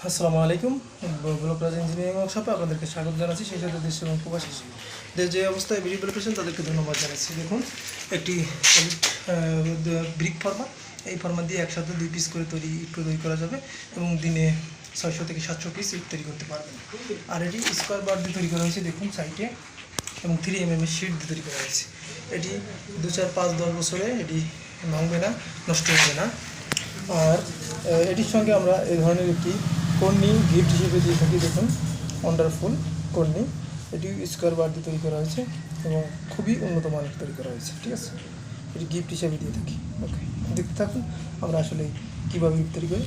আসসালামু আলাইকুম। ব্লকরাজ ইঞ্জিনিয়ারিং ওয়ার্কশপে আপনাদেরকে স্বাগত জানাচ্ছি। সেই সাথে দেশ এবং প্রবাসী দেশ যে অবস্থায় ভিডিওগুলো পেয়েছেন তাদেরকে ধন্যবাদ জানাচ্ছি। দেখুন, একটি ব্রিক ফর্মা, এই ফর্মা দিয়ে একসাথে 2 পিস করে ইট তৈরি করা যাবে এবং দিনে 600 থেকে 700 পিস ইট তৈরি করতে পারবেন। আর এটি স্কোয়ার বার দিয়ে তৈরি করা হয়েছে, দেখুন সাইডে, এবং 3 mm শিট দিয়ে তৈরি করা হয়েছে। এটি 2, 4, 5, 10 বছরে এটি ভাঙবে না, নষ্ট হবে না। আর এটির সঙ্গে আমরা এই ধরনের একটি কর্নি গিফট হিসেবে দিয়ে থাকি। দেখুন, ওয়ান্ডারফুল কর্নি, এটি স্কোয়ার বার দিয়ে তৈরি করা হয়েছে এবং খুবই উন্নত মানের তৈরি করা হয়েছে। ঠিক আছে, এটি গিফট হিসেবে দিয়ে থাকি। ওকে, দেখতে থাকুন আমরা আসলে কীভাবে ইট তৈরি করি।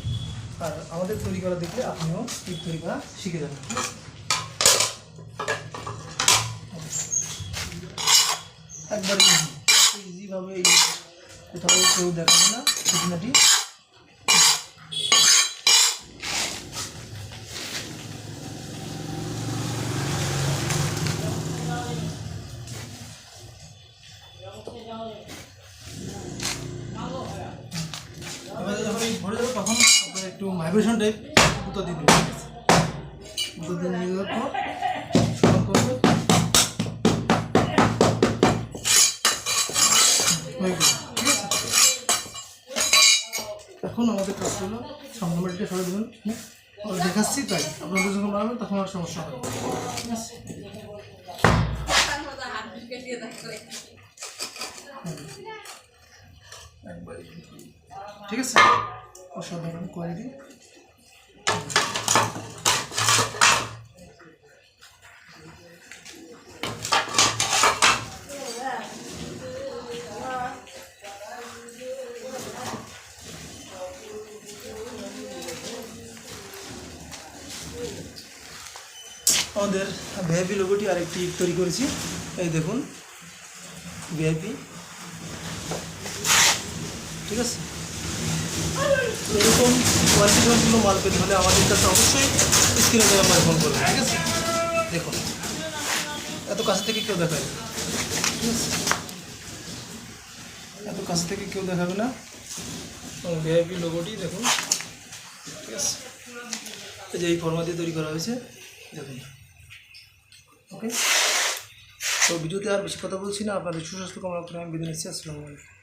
আর আমাদের তৈরি করা দেখলে আপনিও ইট তৈরি করা শিখে যাবেন। একবার ইজিভাবে কোথাও কেউ দেখাবে না খুঁটিনাটি। এবার যখন এই ভরে যাবে তখন আপনার একটু ভাইব্রেশন টাইপ গুঁতো দিয়ে দেবেন। গুঁতো দিয়ে নিয়ে যাওয়ার পর সমান করবে, হয়ে গেল। ঠিক আছে, এখন আমাদের কাজ হলো সামনে মাটিটা সরে দেবেন। দেখাচ্ছি তাই আপনাদের যখন বানাবেন তখন আর সমস্যা হবে। ঠিক আছে, ঠিক আছে, অসাধারণ কোয়ালিটি। আমাদের ভিআইপি লোগোটি আরেকটি তৈরি করেছি, এই দেখুন ভিআইপি। ঠিক আছে, এরকম কোয়ালিটিগুলো মাল পেতে হলে আমাদের কাছে অবশ্যই স্ক্রিনে দেওয়া নাম্বারে ফোন করবেন। ঠিক আছে, দেখুন এত কাছ থেকে কেউ দেখাবে। ঠিক আছে, এত কাছ থেকে কেউ দেখাবে না। ভিআইপি লোগোটি দেখুন। ঠিক আছে, এই যে এই ফর্মা দিয়ে তৈরি করা হয়েছে, দেখুন। ওকে, তো ভিডিওতে আর বেশি কথা বলছি না, আপনাদের সুস্বাস্থ্য কামনা করে আমি বিদায় নিচ্ছি। আসসালামু আলাইকুম।